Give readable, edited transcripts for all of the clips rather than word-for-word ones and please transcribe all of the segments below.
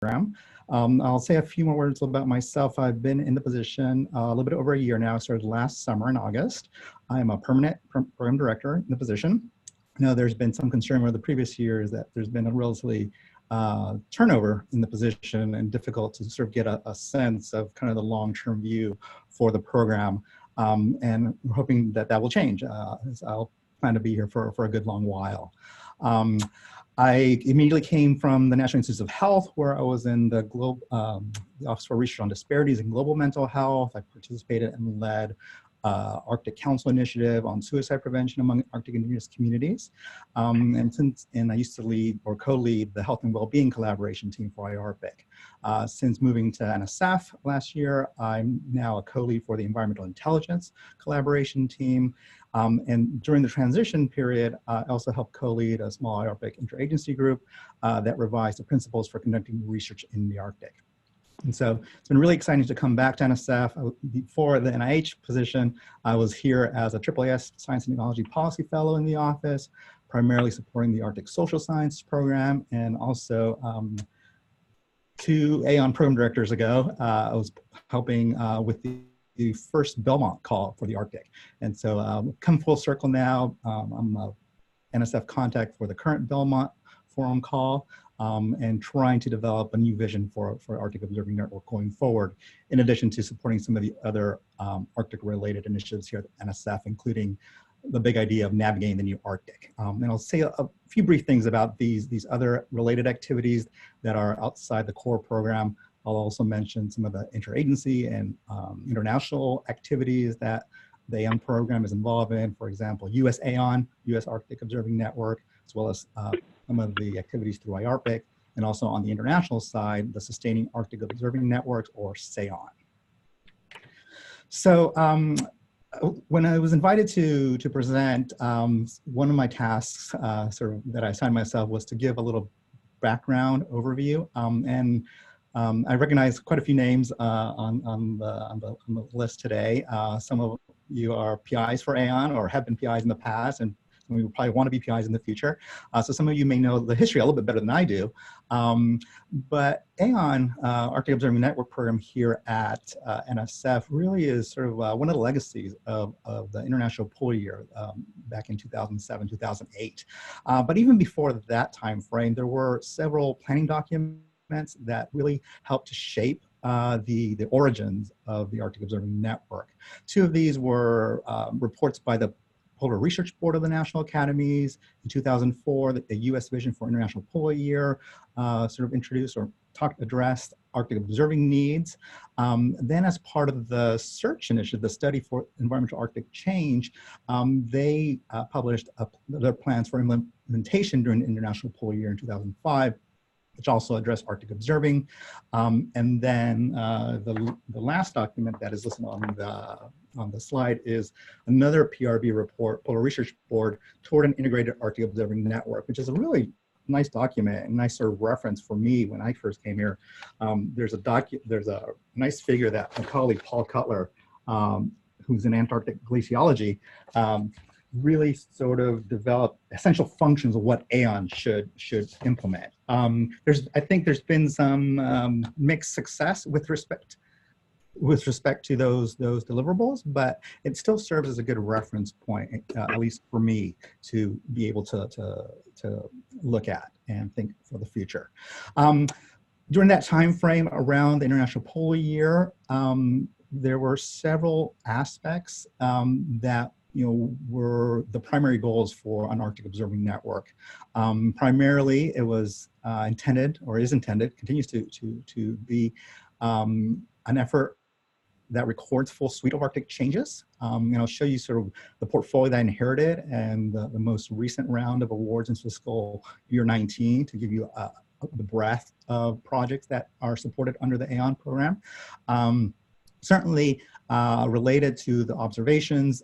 program. I'll say a few more words about myself. I've been in the position a little bit over a year now. I started last summer in August. I'm a permanent program director in the position. Now, there's been some concern over the previous years that there's been a relatively turnover in the position and difficult to sort of get a sense of kind of the long-term view for the program. And we're hoping that that will change. I'll plan to be here for a good long while. I immediately came from the National Institutes of Health, where I was in the Office for Research on Disparities in Global Mental Health. I participated and led Arctic Council initiative on suicide prevention among Arctic Indigenous communities. And I used to lead or co-lead the Health and Wellbeing Collaboration Team for IARPC. Since moving to NSF last year, I'm now a co-lead for the Environmental Intelligence Collaboration Team. And during the transition period, I also helped co-lead a small IARPC interagency group that revised the principles for conducting research in the Arctic. And so it's been really exciting to come back to NSF. Before the NIH position, I was here as a AAAS Science and Technology Policy Fellow in the office, primarily supporting the Arctic Social Science Program, and also 2 AON program directors ago, I was helping with the first Belmont call for the Arctic. And so come full circle now, I'm a NSF contact for the current Belmont Forum call, and trying to develop a new vision for Arctic Observing Network going forward, in addition to supporting some of the other Arctic-related initiatives here at NSF, including the big idea of navigating the new Arctic. And I'll say a few brief things about these other related activities that are outside the core program. I'll also mention some of the interagency and international activities that the AON program is involved in. For example, US AON, US Arctic Observing Network, as well as some of the activities through IARPC, and also on the international side, the Sustaining Arctic Observing Networks, or SAON. So when I was invited to present, one of my tasks sort of that I assigned myself was to give a little background overview. I recognize quite a few names on the list today. Some of you are PIs for AON or have been PIs in the past, and we will probably want to be PIs in the future. So some of you may know the history a little bit better than I do. But AON, Arctic Observing Network program here at NSF, really is sort of one of the legacies of the International Polar Year back in 2007, 2008. But even before that time frame, there were several planning documents that really helped to shape the origins of the Arctic Observing Network. 2 of these were reports by the Polar Research Board of the National Academies. In 2004, the U.S. Vision for International Polar Year sort of introduced or addressed Arctic observing needs. Then as part of the SEARCH initiative, the Study for Environmental Arctic Change, they published their plans for implementation during the International Polar Year in 2005, which also addressed Arctic observing. And then the last document that is listed on the slide is another PRB report, Polar Research Board, toward an integrated Arctic observing network, which is a really nice document and nice sort of reference for me when I first came here. There's a nice figure that my colleague Paul Cutler, who's in Antarctic glaciology, really sort of developed essential functions of what AON should implement. I think there's been some mixed success with respect to those deliverables, but it still serves as a good reference point, at least for me, to be able to look at and think for the future. During that time frame around the International Polar Year, there were several aspects that were the primary goals for an Arctic Observing Network. Primarily, it was intended, or is intended, continues to be an effort that records full suite of Arctic changes. And I'll show you sort of the portfolio that I inherited and the most recent round of awards in fiscal year 19 to give you the breadth of projects that are supported under the AON program. Certainly related to the observations,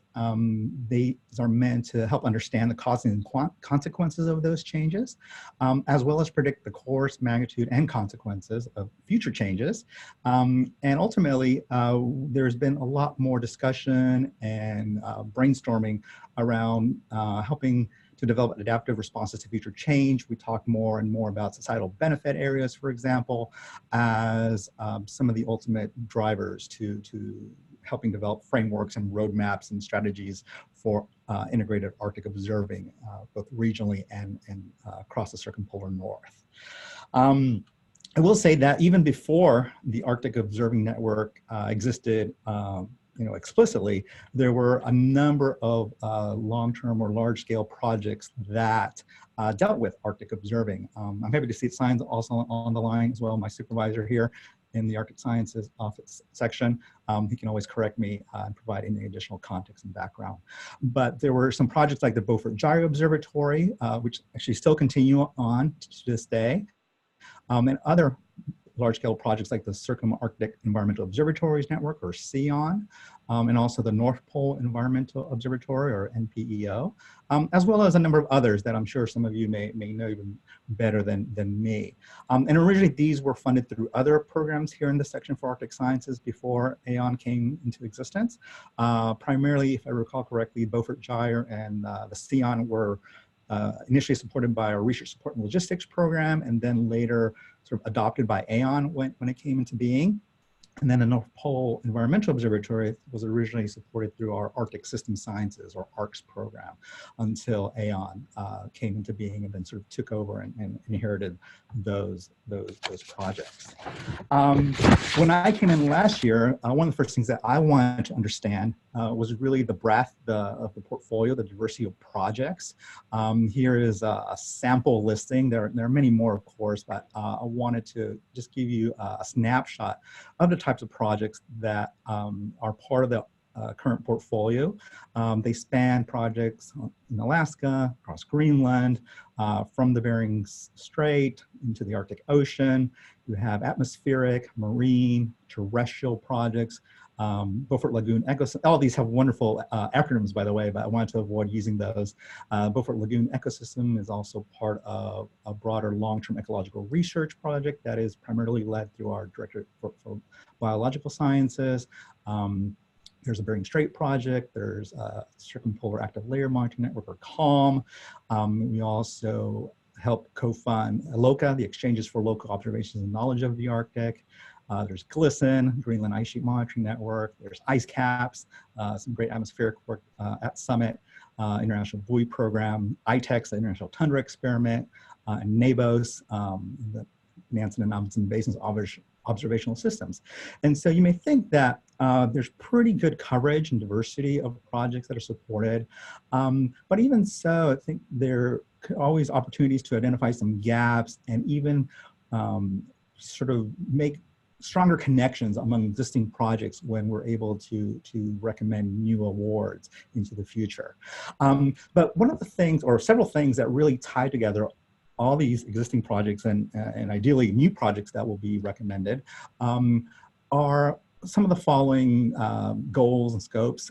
these are meant to help understand the causes and consequences of those changes, as well as predict the course, magnitude, and consequences of future changes. And ultimately, there's been a lot more discussion and brainstorming around helping to develop adaptive responses to future change. We talk more and more about societal benefit areas, for example, as some of the ultimate drivers to helping develop frameworks and roadmaps and strategies for integrated Arctic observing, both regionally and across the circumpolar north. I will say that even before the Arctic Observing Network existed explicitly, there were a number of long-term or large-scale projects that dealt with Arctic observing. I'm happy to see Science also on the line as well, my supervisor here in the Arctic Sciences Office section. He can always correct me and provide any additional context and background. But there were some projects like the Beaufort Gyre Observatory, which actually still continue on to this day. And other large-scale projects like the Circumarctic Environmental Observatories Network, or CEON, and also the North Pole Environmental Observatory, or NPEO, as well as a number of others that I'm sure some of you may know even better than me. And originally these were funded through other programs here in the section for Arctic Sciences before AON came into existence. Primarily, if I recall correctly, Beaufort Gyre and the CEON were initially supported by our Research Support and Logistics program, and then later sort of adopted by AON when it came into being. And then the North Pole Environmental Observatory was originally supported through our Arctic System Sciences, or ARCUS program, until AON came into being and then sort of took over and inherited those projects. When I came in last year, one of the first things that I wanted to understand was really the breadth of the portfolio, the diversity of projects. Here is a sample listing. There are many more, of course, but I wanted to just give you a snapshot of the types of projects that are part of the current portfolio. They span projects in Alaska, across Greenland, from the Bering Strait into the Arctic Ocean. You have atmospheric, marine, terrestrial projects, Beaufort Lagoon Ecosystem. All these have wonderful acronyms, by the way, but I wanted to avoid using those. Beaufort Lagoon Ecosystem is also part of a broader long-term ecological research project that is primarily led through our Directorate for Biological Sciences. There's a Bering Strait project. There's a Circumpolar Active Layer Monitoring Network, or CALM. We also help co-fund LOCA, the Exchanges for Local Observations and Knowledge of the Arctic. There's GLISTEN, Greenland Ice Sheet Monitoring Network. There's ice caps, some great atmospheric work at Summit, International Buoy Program, ITEX, the International Tundra Experiment, and NABOS, the Nansen and Amundsen Basins Observational Systems. And so you may think that there's pretty good coverage and diversity of projects that are supported. But even so, I think there are always opportunities to identify some gaps and even sort of make stronger connections among existing projects when we're able to recommend new awards into the future. But one of the things, or several things, that really tie together all these existing projects and ideally new projects that will be recommended are some of the following goals and scopes,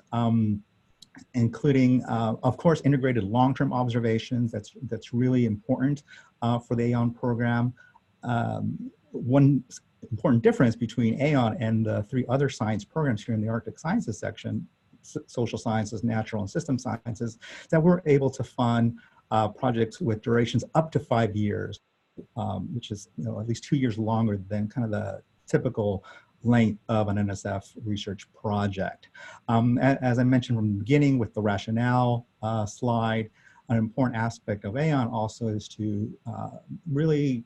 including, of course, integrated long-term observations. That's really important for the AON program. One important difference between AON and the three other science programs here in the Arctic Sciences section, social sciences, natural and system sciences, that we're able to fund projects with durations up to 5 years, which is at least 2 years longer than kind of the typical length of an NSF research project. As I mentioned from the beginning with the rationale slide, an important aspect of AON also is to really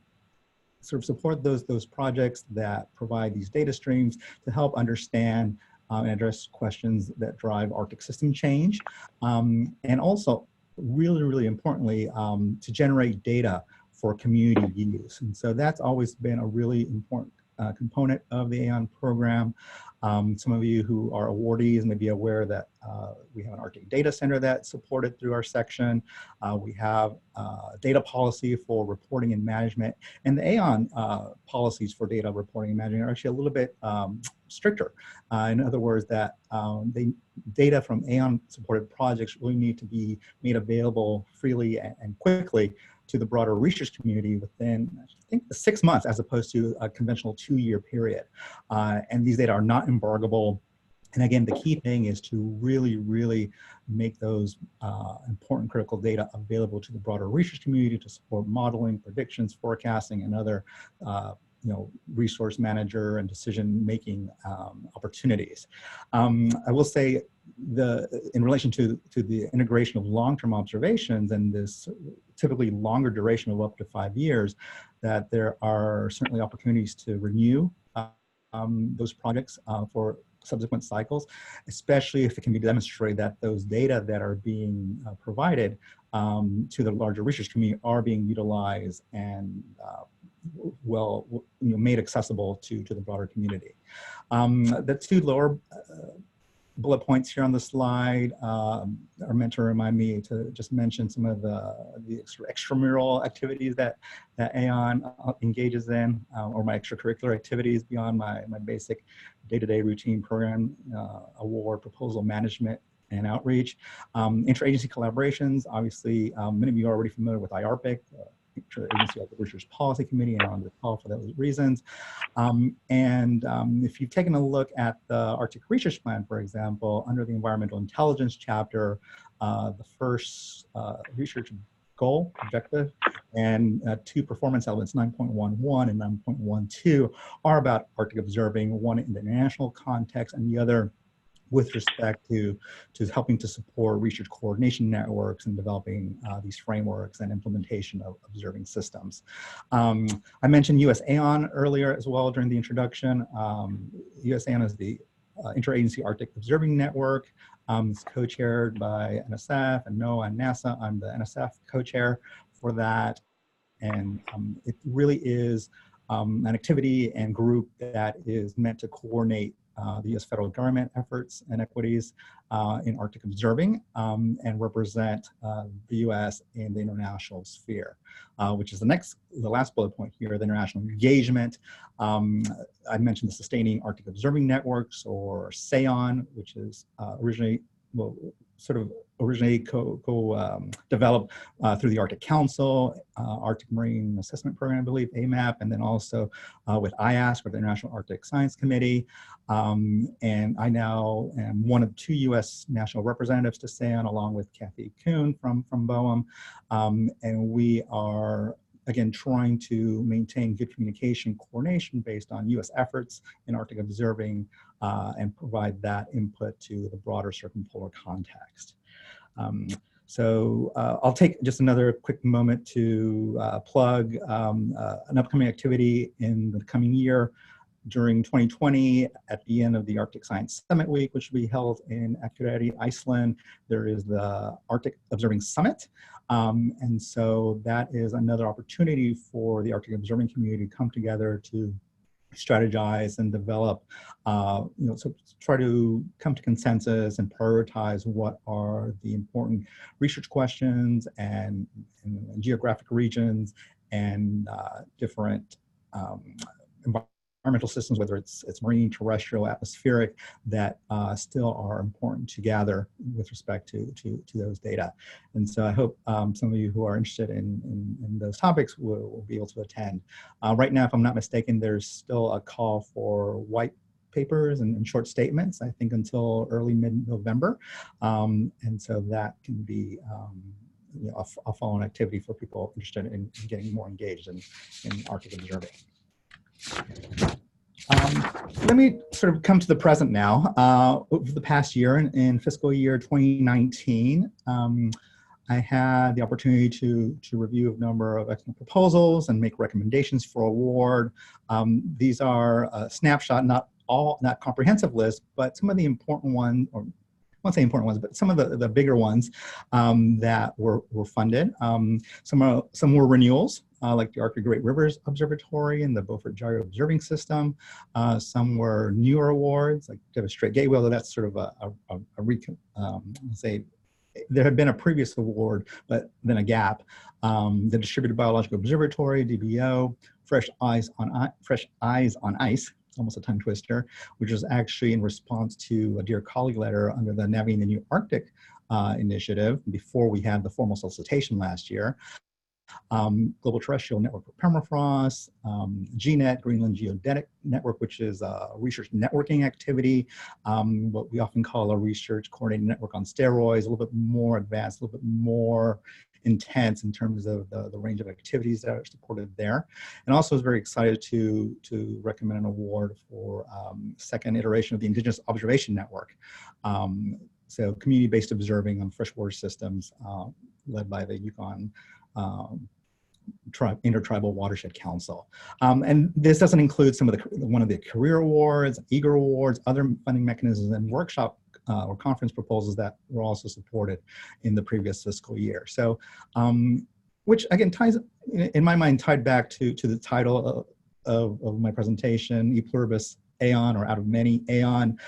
sort of support those projects that provide these data streams to help understand and address questions that drive Arctic system change, and also really importantly, to generate data for community use. And so that's always been a really important component of the AON program. Some of you who are awardees may be aware that we have an Arctic data center that's supported through our section. We have data policy for reporting and management, and the AON policies for data reporting and management are actually a little bit stricter. In other words, that data from AON supported projects really need to be made available freely and quickly to the broader research community within, I think, 6 months, as opposed to a conventional 2-year period. And these data are not embargable. And again, the key thing is to really make those important critical data available to the broader research community to support modeling, predictions, forecasting, and other resource manager and decision-making opportunities. I will say in relation to the integration of long-term observations and this typically longer duration of up to 5 years, that there are certainly opportunities to renew those projects for subsequent cycles, especially if it can be demonstrated that those data that are being provided to the larger research community are being utilized and made accessible to the broader community. The two lower bullet points here on the slide are meant to remind me to just mention some of the extramural activities that Aon engages in, or my extracurricular activities beyond my basic day-to-day routine program, award, proposal management, and outreach. Interagency collaborations, obviously, many of you are already familiar with IARPIC, Interagency Research Policy Committee, and on the call for those reasons. If you've taken a look at the Arctic Research Plan, for example, under the Environmental Intelligence chapter, the first research goal, objective, and two performance elements, 9.11 and 9.12, are about Arctic observing, one in the international context and the other with respect to helping to support research coordination networks and developing these frameworks and implementation of observing systems. I mentioned USAON earlier as well during the introduction. USAON is the Interagency Arctic Observing Network. It's co-chaired by NSF and NOAA and NASA. I'm the NSF co-chair for that. And it really is an activity and group that is meant to coordinate the U.S. federal government efforts and equities in Arctic observing and represent the U.S. in the international sphere, which is the last bullet point here, the international engagement. I mentioned the Sustaining Arctic Observing Networks, or SAON, which is originally developed through the Arctic Council, Arctic Marine Assessment Program, I believe, AMAP, and then also with IASC, or the International Arctic Science Committee. And I now am one of 2 U.S. national representatives to SAON, along with Kathy Kuhn from BOEM. And we are, again, trying to maintain good communication coordination based on U.S. efforts in Arctic observing and provide that input to the broader circumpolar context. I'll take just another quick moment to plug an upcoming activity in the coming year. During 2020, at the end of the Arctic Science Summit Week, which will be held in Akureyri, Iceland, there is the Arctic Observing Summit. And so that is another opportunity for the Arctic observing community to come together to strategize and develop, so try to come to consensus and prioritize what are the important research questions and geographic regions and different environmental systems, whether it's marine, terrestrial, atmospheric, that still are important to gather with respect to those data. And so I hope some of you who are interested in those topics will be able to attend. Right now, if I'm not mistaken, there's still a call for white papers and short statements, I think until early mid-November. And so that can be a follow-on activity for people interested in getting more engaged in Arctic observing. Let me sort of come to the present now. Over the past year, in fiscal year 2019, I had the opportunity to review a number of excellent proposals and make recommendations for award. These are a snapshot, not comprehensive list, but some of the important ones, or I won't say important ones, but some of the bigger ones that were funded. Some were renewals, like the Arctic Great Rivers Observatory and the Beaufort Gyro Observing System. Some were newer awards, like the Strait Gateway, although that's sort of say there had been a previous award, but then a gap. The Distributed Biological Observatory, DBO, Fresh Eyes on Ice, almost a tongue twister, which was actually in response to a Dear Colleague letter under the Navigating the New Arctic initiative before we had the formal solicitation last year. Global Terrestrial Network for Permafrost, GNet, Greenland Geodetic Network, which is a research networking activity, what we often call a research coordinated network on steroids, a little bit more advanced, a little bit more intense in terms of the range of activities that are supported there. And also is very excited to recommend an award for second iteration of the Indigenous Observation Network. So community-based observing on freshwater systems led by the Yukon Intertribal Watershed Council. And this doesn't include some of one of the career awards, eager awards, other funding mechanisms, and workshop or conference proposals that were also supported in the previous fiscal year. So, which again ties, in my mind, tied back to the title of my presentation, E Pluribus Aeon, or Out of Many Aeon.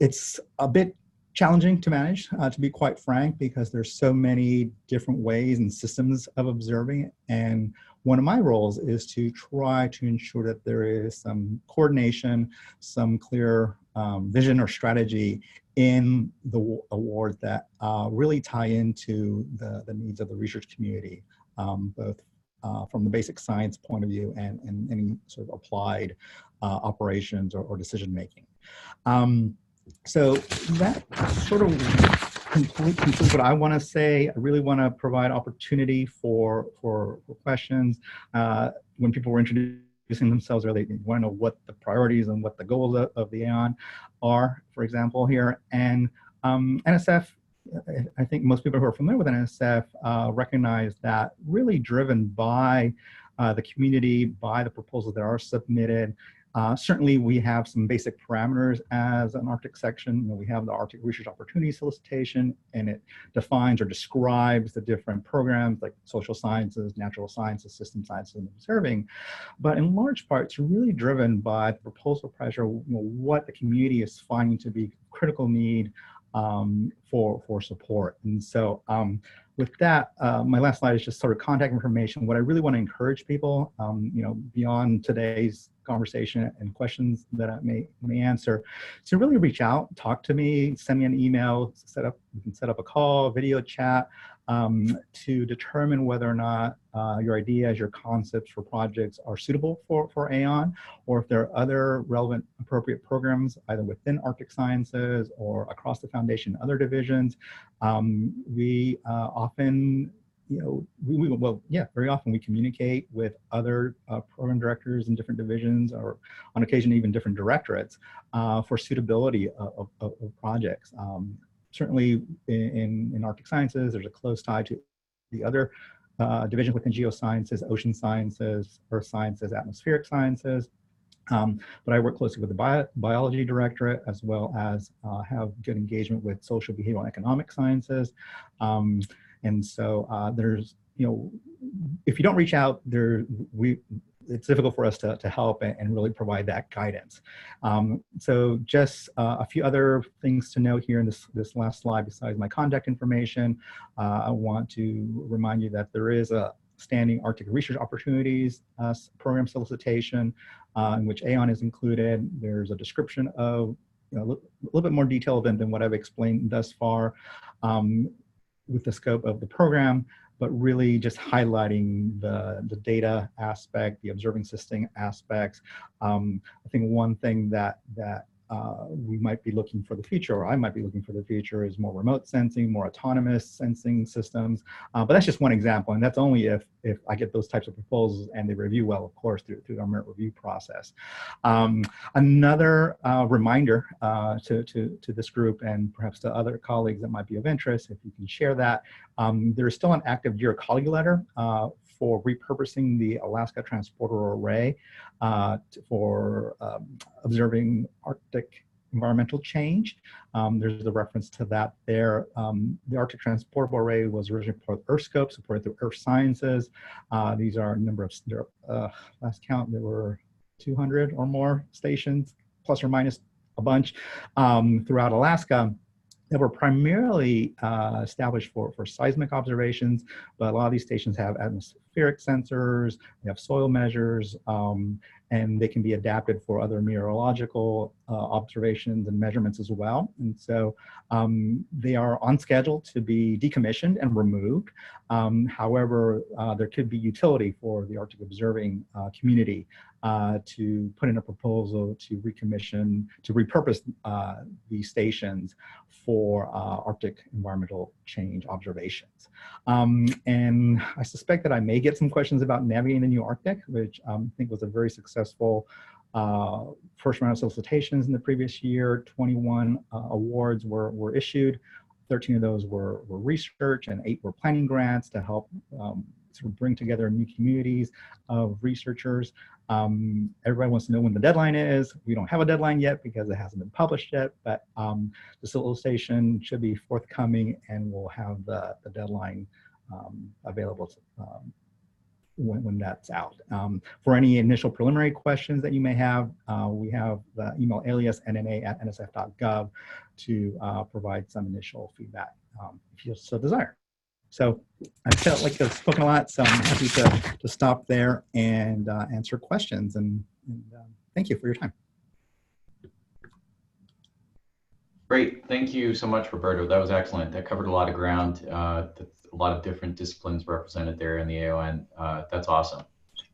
It's a bit challenging to manage, to be quite frank, because there's so many different ways and systems of observing. And one of my roles is to try to ensure that there is some coordination, some clear vision or strategy in the awards that really tie into the needs of the research community, both from the basic science point of view and any sort of applied operations or decision making. So that sort of concludes what I want to say. I really want to provide opportunity for questions. When people were introducing themselves earlier, they want to know what the priorities and what the goals of the Aeon are, for example, here. And NSF, I think most people who are familiar with NSF recognize that really driven by the community, by the proposals that are submitted. Certainly, we have some basic parameters as an Arctic section. You know, we have the Arctic Research Opportunity Solicitation, and it defines or describes the different programs like social sciences, natural sciences, system sciences, and observing. But in large part, it's really driven by the proposal pressure, you know, what the community is finding to be critical need for support. And so with that, my last slide is just sort of contact information. What I really want to encourage people, you know, beyond today's conversation and questions that I may answer, to really reach out, talk to me, send me an email, we can set up a call, video chat, to determine whether or not your ideas, your concepts for projects are suitable for Aeon, or if there are other relevant, appropriate programs, either within Arctic Sciences or across the Foundation, other divisions. We often, you know, very often we communicate with other program directors in different divisions, or on occasion even different directorates, for suitability of projects. Certainly in Arctic Sciences, there's a close tie to the other divisions within geosciences, ocean sciences, earth sciences, atmospheric sciences. But I work closely with the biology directorate, as well as have good engagement with social, behavioral, and economic sciences. And so there's, you know, if you don't reach out, it's difficult for us to help and really provide that guidance. So just a few other things to note here in this last slide, besides my contact information. I want to remind you that there is a standing Arctic Research Opportunities program solicitation, in which Aeon is included. There's a description of, you know, a little bit more detail than what I've explained thus far with the scope of the program, but really just highlighting the data aspect, the observing system aspects. I think one thing that we might be looking for the future, or I might be looking for the future, is more remote sensing, more autonomous sensing systems. But that's just one example, and that's only if I get those types of proposals and they review well, of course, through our merit review process. Another reminder to this group, and perhaps to other colleagues that might be of interest, if you can share that, there is still an active Dear Colleague letter for repurposing the Alaska Transporter Array for observing Arctic environmental change. There's a reference to that there. The Arctic Transportable Array was originally for EarthScope, supported through Earth Sciences. These are a number of, last count, there were 200 or more stations, plus or minus a bunch, throughout Alaska, that were primarily established for seismic observations, but a lot of these stations have atmospheric sensors, they have soil measures, and they can be adapted for other meteorological observations and measurements as well. And so they are on schedule to be decommissioned and removed. However, there could be utility for the Arctic observing community to put in a proposal to recommission, to repurpose these stations for Arctic environmental change observations. And I suspect that I may get some questions about navigating the new Arctic, which I think was a very successful first round of solicitations in the previous year. 21 awards were issued. 13 of those were research, and 8 were planning grants to help sort of bring together new communities of researchers. Everybody wants to know when the deadline is. We don't have a deadline yet because it hasn't been published yet, but the solicitation should be forthcoming, and we'll have the deadline available to, when that's out. For any initial preliminary questions that you may have, we have the email alias nna@nsf.gov to provide some initial feedback if you so desire. So I felt like I've spoken a lot, so I'm happy to stop there and answer questions. And thank you for your time. Great, thank you so much, Roberto. That was excellent. That covered a lot of ground. A lot of different disciplines represented there in the AON. That's awesome.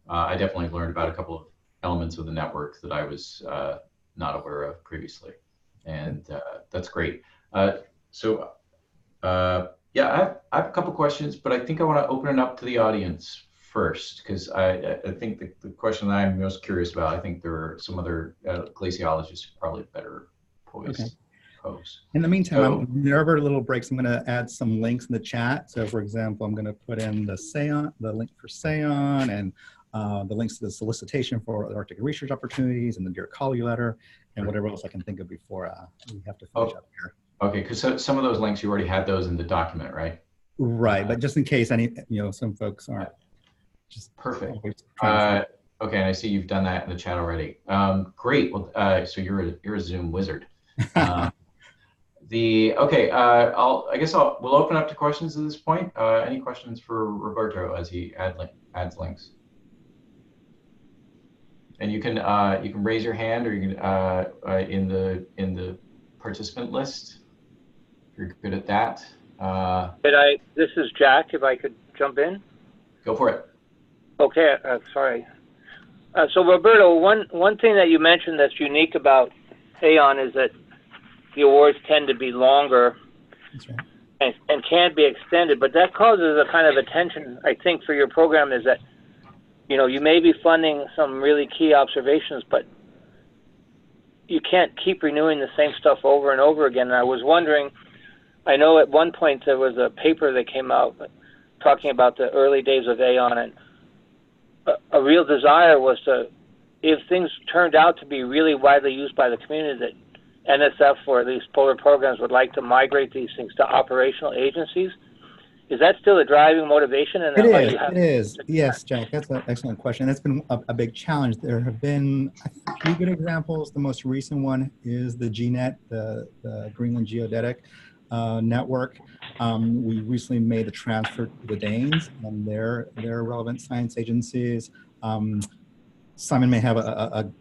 I definitely learned about a couple of elements of the network that I was not aware of previously, and that's great. Yeah, I have a couple questions, but I think I want to open it up to the audience first, because I think the question that I'm most curious about, I think there are some other glaciologists probably better poised. Okay. In the meantime, whenever little breaks, I'm going to add some links in the chat. So, for example, I'm going to put in the link for SAON, and the links to the solicitation for Arctic research opportunities, and the Dear Colleague letter, and whatever else I can think of before we have to finish up here. Okay, because some of those links, you already had those in the document, right? Right, but just in case some folks aren't. Just perfect. Okay, and I see you've done that in the chat already. Great. Well, so you're a Zoom wizard. I guess we'll open up to questions at this point. Any questions for Roberto as he adds links? And you can raise your hand, or you can in the participant list. If you're good at that. This is Jack, if I could jump in. Go for it. Okay, sorry. So Roberto, one thing that you mentioned that's unique about AON is that the awards tend to be longer. That's right. and can be extended, but that causes a kind of attention, I think, for your program, is that, you may be funding some really key observations, but you can't keep renewing the same stuff over and over again. And I was wondering, I know at one point there was a paper that came out talking about the early days of AON, and a real desire was to, if things turned out to be really widely used by the community, that NSF or at least polar programs would like to migrate these things to operational agencies. Is that still a driving motivation? And it is. Yes, Jack, that's an excellent question. That's been a big challenge. There have been a few good examples. The most recent one is the GNet, the Greenland Geodetic network. We recently made a transfer to the Danes and their relevant science agencies. Simon may have a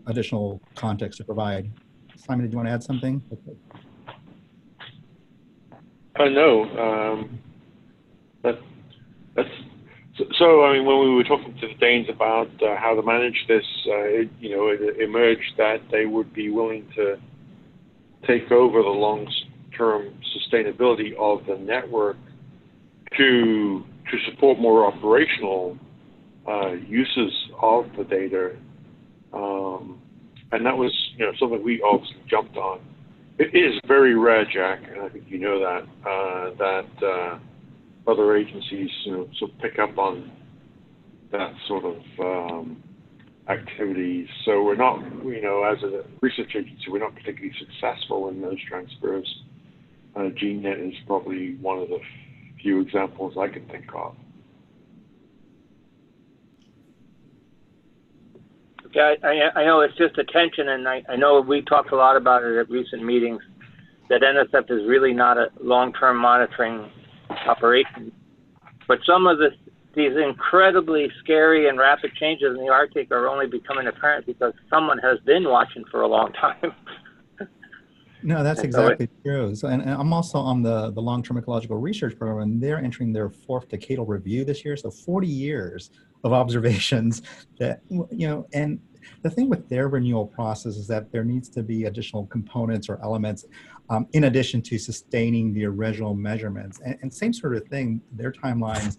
additional context to provide. Simon, did you want to add something? No. So, I mean, when we were talking to the Danes about how to manage this, it emerged that they would be willing to take over the long-term sustainability of the network to support more operational uses of the data. And that was, something we obviously jumped on. It is very rare, Jack, and I think you know that, that other agencies sort of pick up on that sort of activities. So we're not, as a research agency, we're not particularly successful in those transfers. GNet is probably one of the few examples I can think of. Yeah, I know it's just attention, and I know we talked a lot about it at recent meetings, that NSF is really not a long-term monitoring operation. But some of the these incredibly scary and rapid changes in the Arctic are only becoming apparent because someone has been watching for a long time. No, that's exactly true. So, and I'm also on the long-term ecological research program, and they're entering their 4th decadal review this year. So 40 years of observations that, and the thing with their renewal process is that there needs to be additional components or elements in addition to sustaining the original measurements. And same sort of thing, their timelines,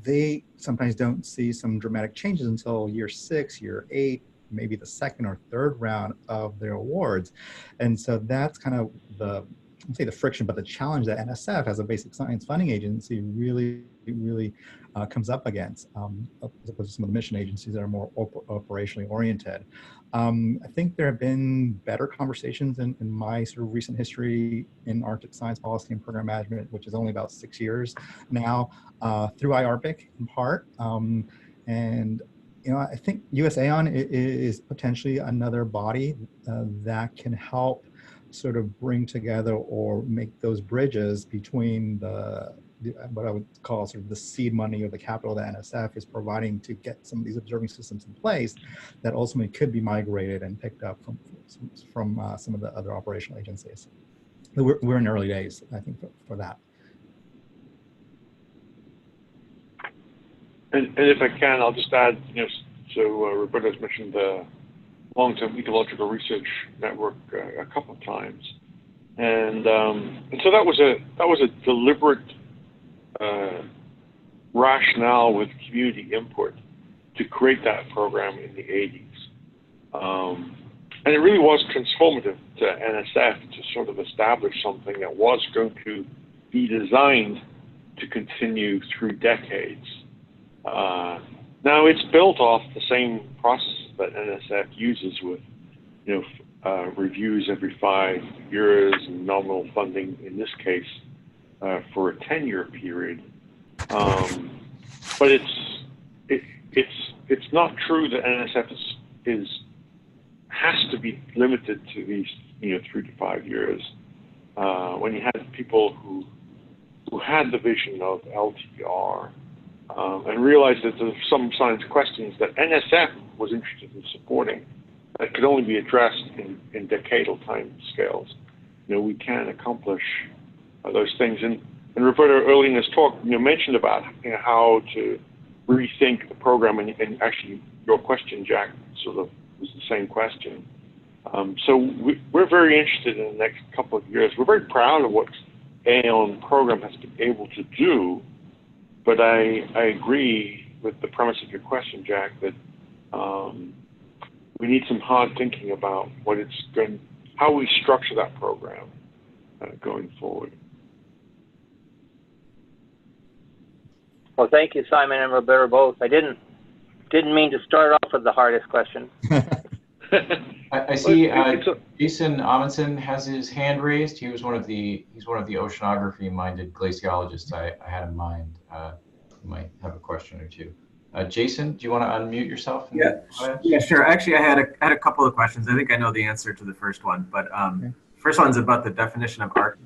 they sometimes don't see some dramatic changes until year 6, year 8, maybe the 2nd or 3rd round of their awards. And so that's kind of the, I'd say the friction, but the challenge that NSF as a basic science funding agency really comes up against, as opposed to some of the mission agencies that are more operationally oriented. I think there have been better conversations in my sort of recent history in Arctic science policy and program management, which is only about 6 years now, through IARPIC in part. And I think USAON is potentially another body that can help sort of bring together or make those bridges between what I would call sort of the seed money or the capital that NSF is providing to get some of these observing systems in place that ultimately could be migrated and picked up from some of the other operational agencies. We're in early days, I think, for that. And if I can, I'll just add, so Roberto's mentioned the long-term ecological research network a couple of times, and so that was a deliberate rationale with community input to create that program in the 80s, and it really was transformative to NSF to sort of establish something that was going to be designed to continue through decades. Now it's built off the same processes that NSF uses with, reviews every 5 years and nominal funding in this case for a 10-year period. But it's not true that NSF has to be limited to these 3 to 5 years. When you had people who had the vision of LTR. And realized that there's some science questions that NSF was interested in supporting that could only be addressed in decadal time scales. We can accomplish those things. And Roberto, early in this talk, mentioned about how to rethink the program, and actually your question, Jack, sort of was the same question. So we're very interested in the next couple of years. We're very proud of what AON program has been able to do. But I agree with the premise of your question, Jack, that we need some hard thinking about how we structure that program going forward. Well, thank you, Simon and Roberto, both. I didn't mean to start off with the hardest question. I see Jason Amundsen has his hand raised. He's one of the oceanography-minded glaciologists I had in mind. You might have a question or two. Jason, do you want to unmute yourself? Yeah, sure. Actually, I had a couple of questions. I think I know the answer to the first one, but first one's about the definition of ARCUS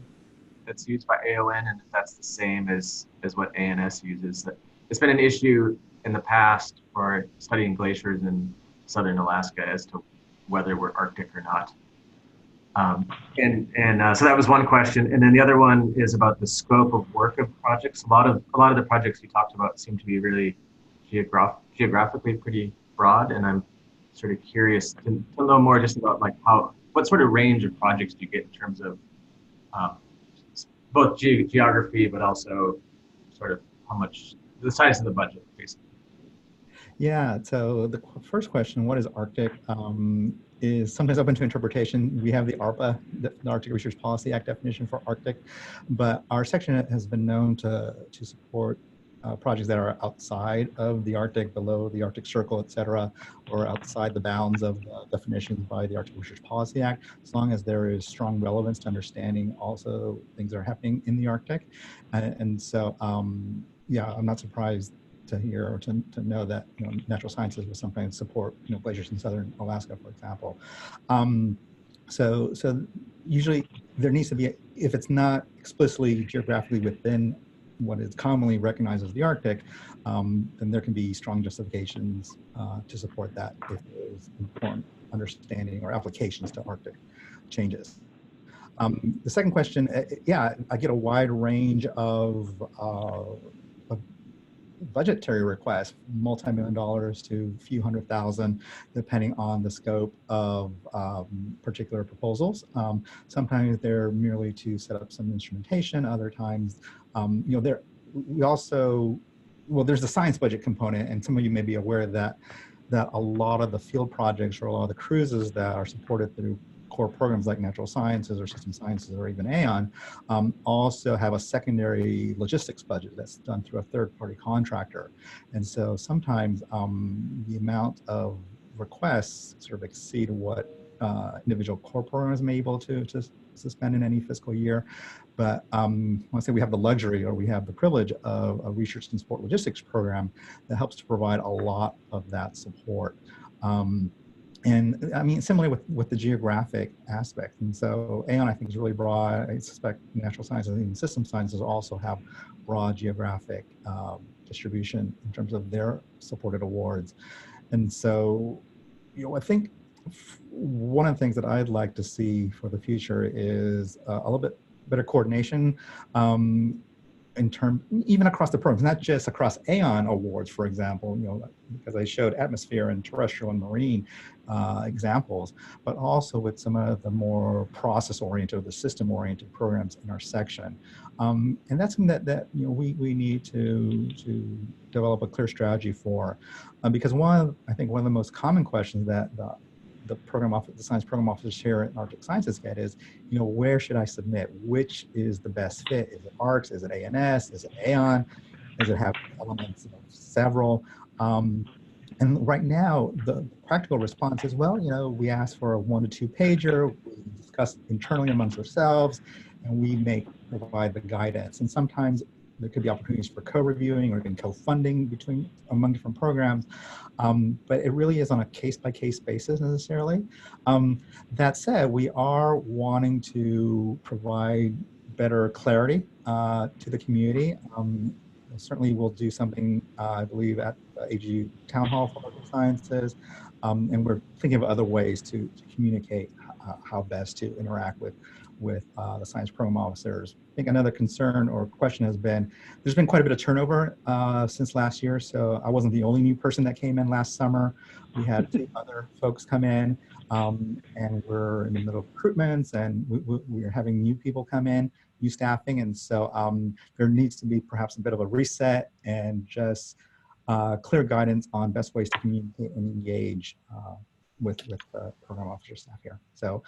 that's used by AON, and if that's the same as what ANS uses. It's been an issue in the past for studying glaciers in southern Alaska as to whether we're Arctic or not. So that was one question, and then the other one is about the scope of work of projects. A lot of the projects you talked about seem to be really geographically pretty broad, and I'm sort of curious to know more just about what sort of range of projects do you get in terms of both geography, but also sort of how much the size of the budget, basically. Yeah, so the first question, what is Arctic, is sometimes open to interpretation. We have the ARPA, the Arctic Research Policy Act definition for Arctic, but our section has been known to support projects that are outside of the Arctic, below the Arctic Circle, et cetera, or outside the bounds of definitions by the Arctic Research Policy Act, as long as there is strong relevance to understanding also things that are happening in the Arctic. And so, yeah, I'm not surprised to hear or to know that natural sciences will sometimes support glaciers in southern Alaska, for example. So usually there needs to be, if it's not explicitly geographically within what is commonly recognized as the Arctic, then there can be strong justifications to support that if there's important understanding or applications to Arctic changes. The second question, yeah, I get a wide range of budgetary requests, multi-million dollars to a few $100,000, depending on the scope of particular proposals. Sometimes they're merely to set up some instrumentation. Other times, you know, we also, well, there's the science budget component, and some of you may be aware that a lot of the field projects or a lot of the cruises that are supported through core programs like natural sciences or system sciences or even AON also have a secondary logistics budget that's done through a third-party contractor. And so sometimes the amount of requests sort of exceed what individual core programs may be able to spend in any fiscal year. But I want to say we have the luxury, or we have the privilege of a research and support logistics program that helps to provide a lot of that support. And I mean, similarly with the geographic aspect. And so AON, I think, is really broad. I suspect natural sciences and even system sciences also have broad geographic distribution in terms of their supported awards. And so, you know, I think one of the things that I'd like to see for the future is a little bit better coordination in terms, even across the programs, not just across AON awards, for example, you know, because I showed atmosphere and terrestrial and marine examples, but also with some of the more process-oriented or the system-oriented programs in our section. And that's something that you know, we need to develop a clear strategy for, because I think one of the most common questions that the science program officers here at Arctic Sciences get is, you know, where should I submit? Which is the best fit? Is it ARCS? Is it ANS? Is it AON? Does it have elements of several? And right now, the practical response is, well, you know, we ask for a 1 to 2 pager, we discuss internally amongst ourselves, and we may provide the guidance. And sometimes there could be opportunities for co-reviewing or even co-funding among different programs. But it really is on a case-by-case basis necessarily. That said, we are wanting to provide better clarity to the community. Certainly we'll do something, I believe, at the AGU Town Hall for Arctic Sciences. And we're thinking of other ways to communicate how best to interact with the science program officers. I think another concern or question has been, there's been quite a bit of turnover since last year. So I wasn't the only new person that came in last summer. We had 2 other folks come in, and we're in the middle of recruitments, and we are having new people come in, new staffing. And so there needs to be perhaps a bit of a reset and just clear guidance on best ways to communicate and engage with the program officer staff here. So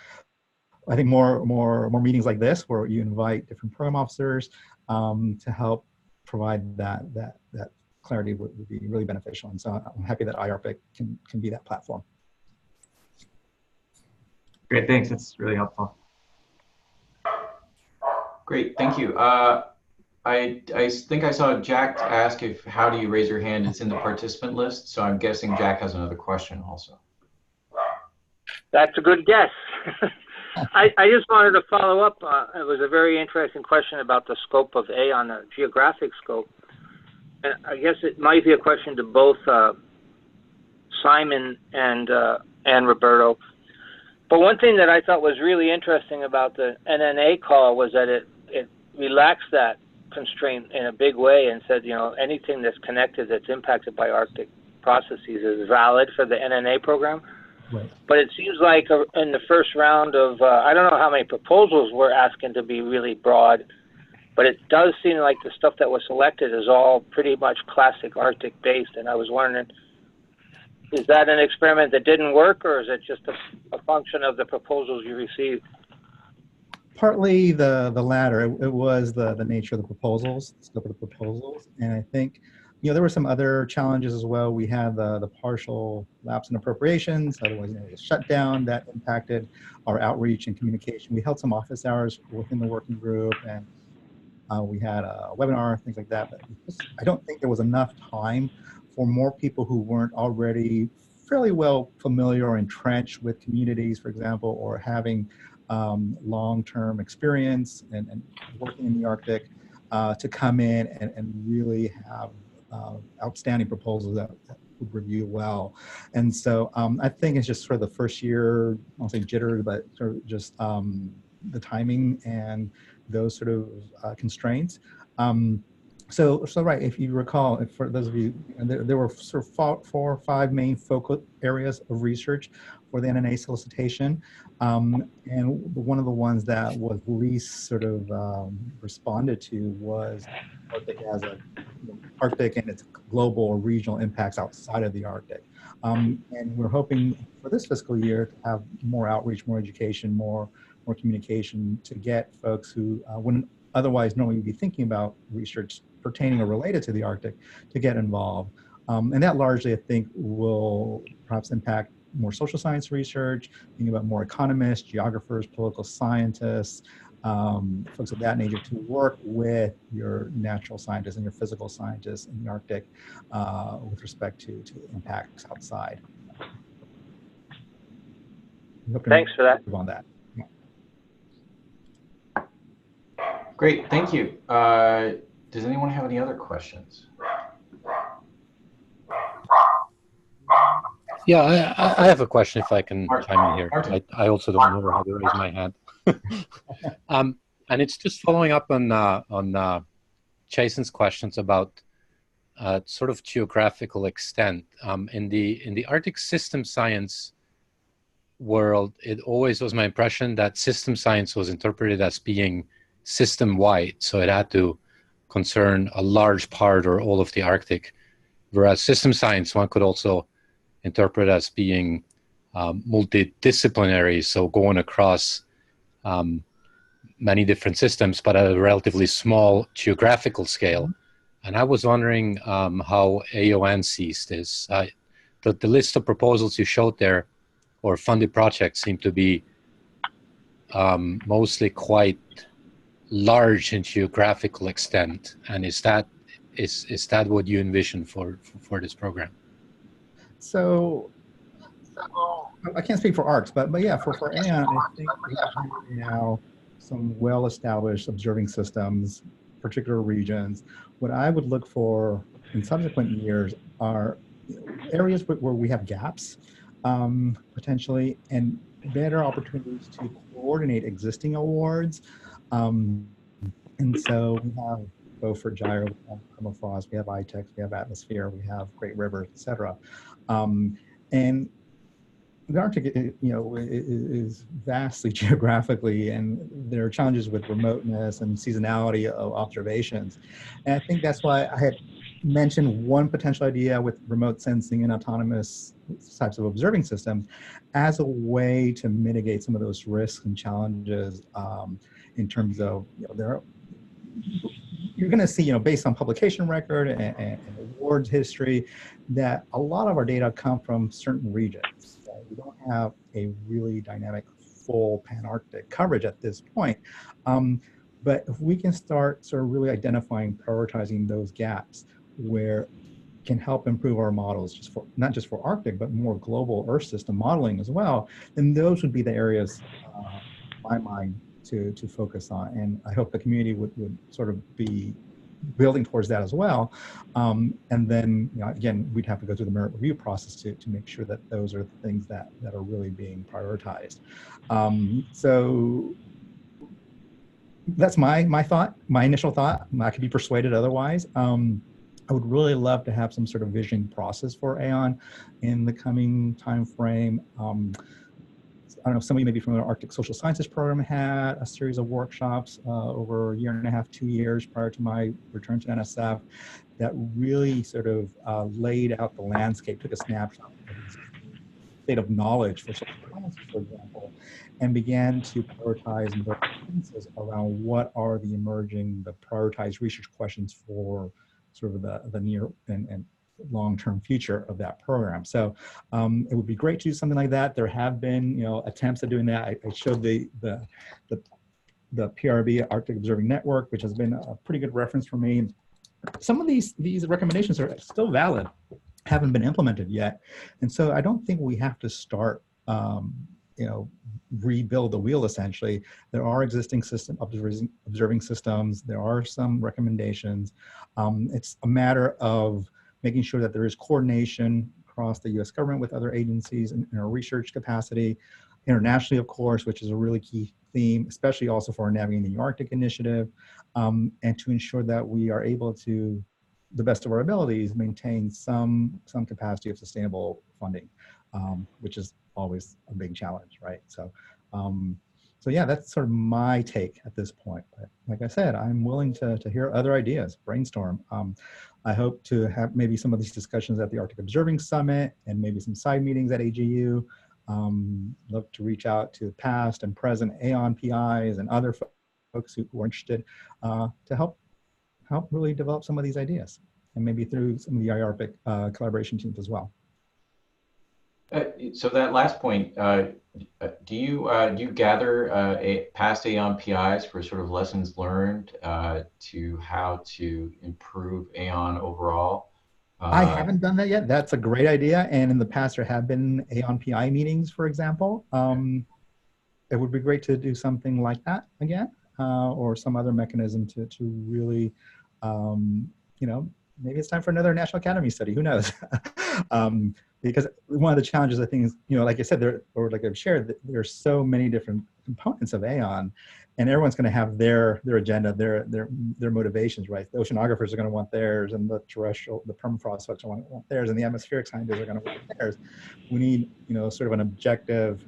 I think more meetings like this, where you invite different program officers to help provide that clarity would be really beneficial. And so I'm happy that IARPIC can be that platform. Great, thanks. That's really helpful. Great, thank you. I think I saw Jack ask how do you raise your hand? It's in the participant list, so I'm guessing Jack has another question also. That's a good guess. I just wanted to follow up. It was a very interesting question about the scope of AON, the geographic scope. And I guess it might be a question to both Simon and Roberto. But one thing that I thought was really interesting about the NNA call was that it relaxed that constraint in a big way and said, you know, anything that's connected, that's impacted by Arctic processes is valid for the NNA program. Right. But it seems like in the first round of, I don't know how many proposals we're asking to be really broad, but it does seem like the stuff that was selected is all pretty much classic Arctic based. And I was wondering, is that an experiment that didn't work, or is it just a function of the proposals you received? Partly the latter. It was the nature of the proposals, the scope of the proposals. And I think, you know, there were some other challenges as well. We had the partial lapse in appropriations, otherwise known as a shutdown, that impacted our outreach and communication. We held some office hours within the working group, and we had a webinar, things like that. But I don't think there was enough time for more people who weren't already fairly well familiar or entrenched with communities, for example, or having long-term experience and working in the Arctic. to come in and really have outstanding proposals that would review well. And so I think it's just sort of the first year, I won't say jitters, but sort of just the timing and those sort of constraints. So right, if you recall, for those of you, there were sort of 4 or 5 main focal areas of research for the NNA solicitation. And one of the ones that was least sort of responded to was Arctic as a Arctic and its global or regional impacts outside of the Arctic. And we're hoping for this fiscal year to have more outreach, more education, more communication to get folks who wouldn't otherwise normally be thinking about research pertaining or related to the Arctic to get involved. And that largely, I think, will perhaps impact more social science research, thinking about more economists, geographers, political scientists, folks of that nature to work with your natural scientists and your physical scientists in the Arctic with respect to impacts outside. Thanks for that. On that. Yeah. Great, thank you. Does anyone have any other questions? Yeah, I have a question if I can chime in here. I also don't know how to raise my hand. And it's just following up on Jason's questions about sort of geographical extent. In the Arctic system science world, it always was my impression that system science was interpreted as being system-wide, so it had to concern a large part or all of the Arctic, whereas system science one could also interpret as being multidisciplinary, so going across many different systems, but at a relatively small geographical scale. And I was wondering how AON sees this. The list of proposals you showed there, or funded projects, seem to be mostly quite large in geographical extent. And is that what you envision for this program? So I can't speak for ARCS, but yeah, for AON, I think we have now some well-established observing systems, particular regions. What I would look for in subsequent years are areas where we have gaps, potentially, and better opportunities to coordinate existing awards. And so we have Beaufort Gyre, we have permafrost, we have ITEX, we have atmosphere, we have Great Rivers, et cetera. And the Arctic, is vastly geographically, and there are challenges with remoteness and seasonality of observations. And I think that's why I had mentioned one potential idea with remote sensing and autonomous types of observing systems as a way to mitigate some of those risks and challenges in terms of, you're going to see, based on publication record and awards history, that a lot of our data come from certain regions. We don't have a really dynamic full pan-Arctic coverage at this point. But if we can start sort of really identifying, prioritizing those gaps where can help improve our models, not just for Arctic, but more global Earth system modeling as well, then those would be the areas, in my mind, to focus on. And I hope the community would sort of be building towards that as well. And then, again, we'd have to go through the merit review process to make sure that those are the things that are really being prioritized. So that's my initial thought. I could be persuaded otherwise. I would really love to have some sort of vision process for AON in the coming time frame. I don't know, some of you maybe from the Arctic Social Sciences program had a series of workshops over a year and a half, 2 years prior to my return to NSF that really sort of laid out the landscape, took a snapshot of the state of knowledge for social sciences, for example, and began to prioritize and build consensus around what are the prioritized research questions for sort of the near and long-term future of that program. So it would be great to do something like that. There have been, attempts at doing that. I showed the PRB Arctic Observing Network, which has been a pretty good reference for me. Some of these recommendations are still valid, haven't been implemented yet, and so I don't think we have to start rebuild the wheel essentially. There are existing observing systems. There are some recommendations. It's a matter of making sure that there is coordination across the U.S. government with other agencies in our research capacity, internationally, of course, which is a really key theme, especially also for navigating the Arctic Initiative, and to ensure that we are able to, the best of our abilities, maintain some capacity of sustainable funding, which is always a big challenge, right? So yeah, that's sort of my take at this point. But like I said, I'm willing to hear other ideas, brainstorm. I hope to have maybe some of these discussions at the Arctic Observing Summit and maybe some side meetings at AGU. Love to reach out to past and present AON PIs and other folks who are interested to help really develop some of these ideas, and maybe through some of the IARPIC collaboration teams as well. So that last point, do you gather past AON PIs for sort of lessons learned to how to improve AON overall? I haven't done that yet. That's a great idea. And in the past, there have been AON PI meetings, for example. It would be great to do something like that again, or some other mechanism to really, maybe it's time for another National Academy study. Who knows? Because one of the challenges, I think, is, like I said, or like I've shared, there are so many different components of AON, and everyone's going to have their agenda, their motivations, right? The oceanographers are going to want theirs, and the permafrost folks are going to want theirs, and the atmospheric scientists are going to want theirs. We need, sort of an objective,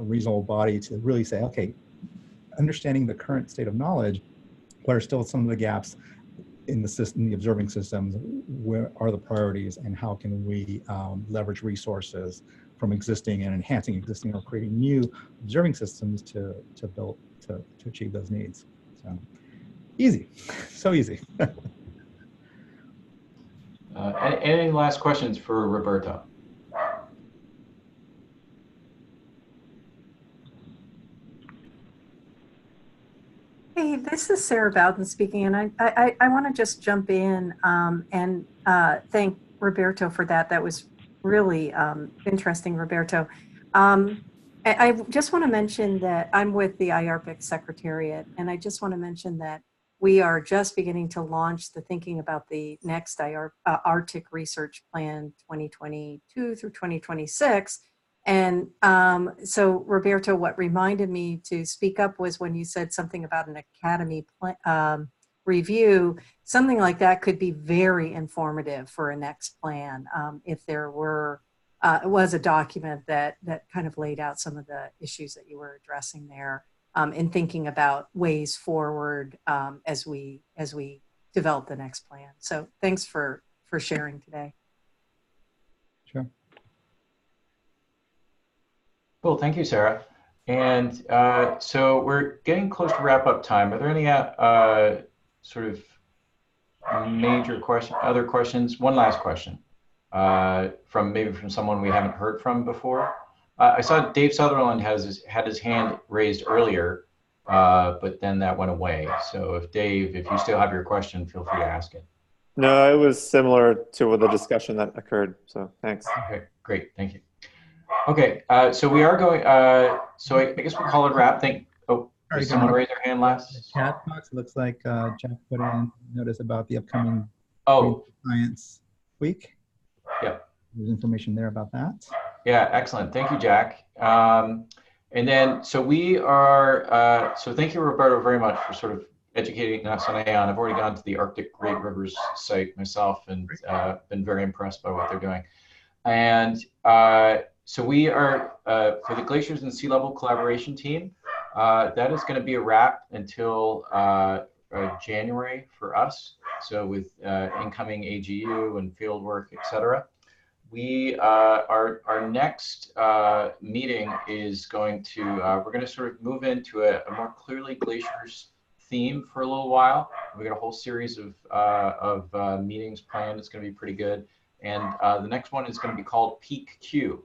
reasonable body to really say, okay, understanding the current state of knowledge, what are still some of the gaps in the system, the observing systems, where are the priorities, and how can we leverage resources from existing and enhancing existing or creating new observing systems to achieve those needs. So easy, so easy. Any last questions for Roberto? Hey, this is Sarah Bowden speaking, and I want to just jump in and thank Roberto for that. That was really interesting, Roberto. I just want to mention that I'm with the IARPIC Secretariat, and I just want to mention that we are just beginning to launch the thinking about the next Arctic Research Plan 2022 through 2026. And so, Roberto, what reminded me to speak up was when you said something about an academy review. Something like that could be very informative for a next plan if there was a document that kind of laid out some of the issues that you were addressing there in thinking about ways forward as we develop the next plan. So thanks for sharing today. Sure. Cool, thank you, Sarah. And so we're getting close to wrap up time. Are there any sort of major other questions? One last question from someone we haven't heard from before. I saw Dave Sutherland had his hand raised earlier, but then that went away. So if you still have your question, feel free to ask it. No, it was similar to the discussion that occurred. So thanks. Okay, great, thank you. Okay, so we are going, so I guess we'll call it a wrap. Did someone raise their hand last? Chat box, it looks like Jack put in notice about the upcoming Science Week. Yep. There's information there about that. Yeah, excellent. Thank you, Jack. And then, so we are, so thank you, Roberto, very much for sort of educating us on AON. I've already gone to the Arctic Great Rivers site myself and been very impressed by what they're doing. And so we are, for the Glaciers and Sea Level Collaboration Team, that is going to be a wrap until January for us. So with incoming AGU and field work, et cetera. Our next meeting is going to, we're going to sort of move into a more clearly Glaciers theme for a little while. We got a whole series of meetings planned. It's going to be pretty good. And the next one is going to be called Peak Q,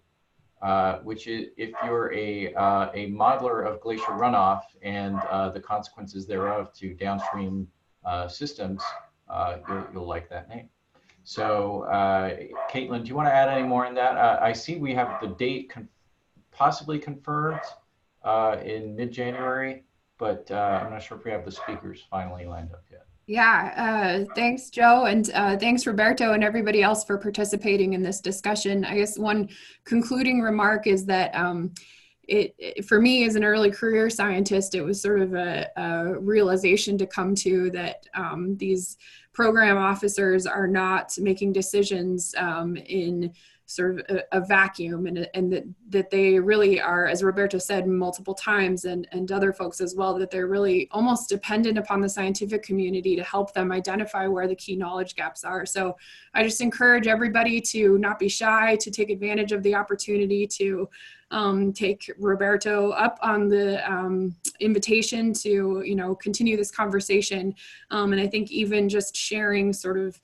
which is if you're a modeler of glacier runoff and the consequences thereof to downstream systems, you'll like that name. So Caitlin, do you want to add any more in that? I see we have the date possibly confirmed in mid-January, but I'm not sure if we have the speakers finally lined up yet. Yeah, thanks, Joe, and thanks, Roberto, and everybody else for participating in this discussion. I guess one concluding remark is that for me as an early career scientist, it was sort of a realization to come to that these program officers are not making decisions in sort of a vacuum, and that they really are, as Roberto said multiple times, and other folks as well, that they're really almost dependent upon the scientific community to help them identify where the key knowledge gaps are. So I just encourage everybody to not be shy, to take advantage of the opportunity to take Roberto up on the invitation to, you know, continue this conversation. And I think even just sharing sort of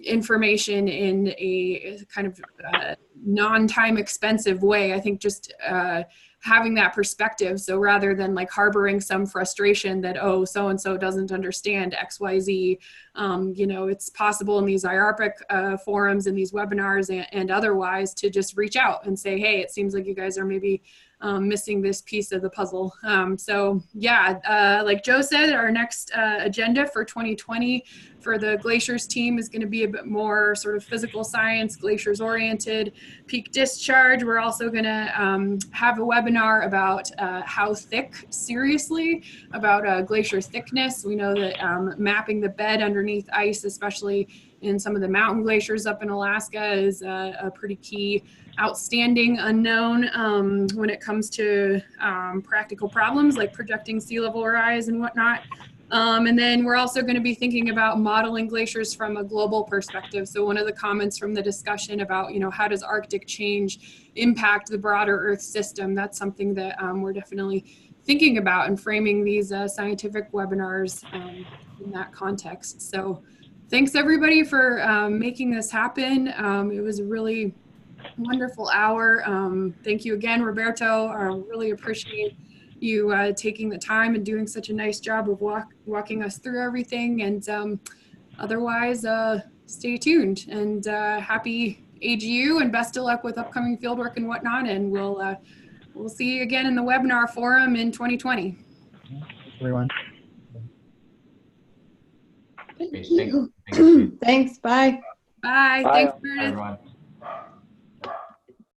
information in a kind of non-time expensive way, I think just having that perspective. So rather than like harboring some frustration that, oh, so-and-so doesn't understand XYZ, you know, it's possible in these IARPIC forums and these webinars and otherwise to just reach out and say, hey, it seems like you guys are maybe missing this piece of the puzzle. So yeah, like Joe said, our next agenda for 2020 for the Glaciers team is going to be a bit more sort of physical science, glaciers oriented, peak discharge. We're also going to have a webinar about how thick, seriously, about glacier thickness. We know that mapping the bed underneath ice, especially in some of the mountain glaciers up in Alaska, is a pretty key outstanding unknown when it comes to practical problems like projecting sea level rise and whatnot. And then we're also going to be thinking about modeling glaciers from a global perspective. So one of the comments from the discussion about, you know, how does Arctic change impact the broader Earth system? That's something that we're definitely thinking about and framing these scientific webinars in that context. So thanks everybody for making this happen. It was a really wonderful hour. Thank you again, Roberto. I really appreciate you taking the time and doing such a nice job of walking us through everything. And otherwise, stay tuned, and happy AGU, and best of luck with upcoming fieldwork and whatnot. And we'll see you again in the webinar forum in 2020. Thanks, everyone. Thank you. Thanks. Bye. Bye. Bye. Thanks, Meredith. Everyone.